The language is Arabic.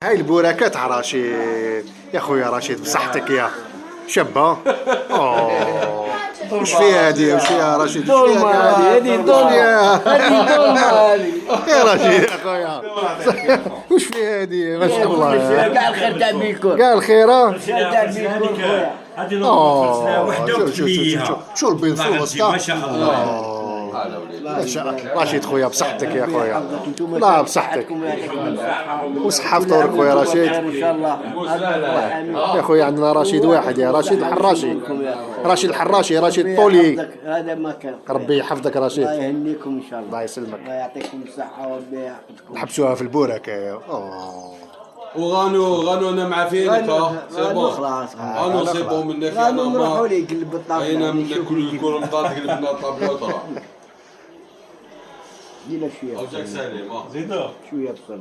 هاي البوراكة تاع رشيد يا خويا رشيد بصحتك يا شابة. اوه وش فيها هادي؟ وش فيها رشيد؟ وش فيها هادي؟ هذه دولمة يا رشيد يا خويا وش فيها هادي؟ ما شاء الله كاع الخير تاع بيكون كاع الخيرة. هذه لوطة وحده شو البيض في الوسط ما شاء الله. ما شاء الله رشيد خويا بصحتك يا خويا. لا بصحتك وصحة فطورك خويا رشيد. ان شاء الله يا خويا عندنا رشيد واحد يا رشيد الحراشي. رشيد الحراشي رشيد طولي. هذا ما كان ربي يحفظك رشيد. الله يهنيكم ان شاء الله. الله يسلمك. الله يعطيكم الصحة وربي يحفظكم. نحبسوها في البوراكة. اوه وغانو انا مع فينك سي بون. خلاص غانو سي بون منك غانو نروحوا لي قلب الطابلة. اين من كل نطاط قلبنا الطابلة وطلع. دينا شوية او جاك سالم زيدو شوية بصل.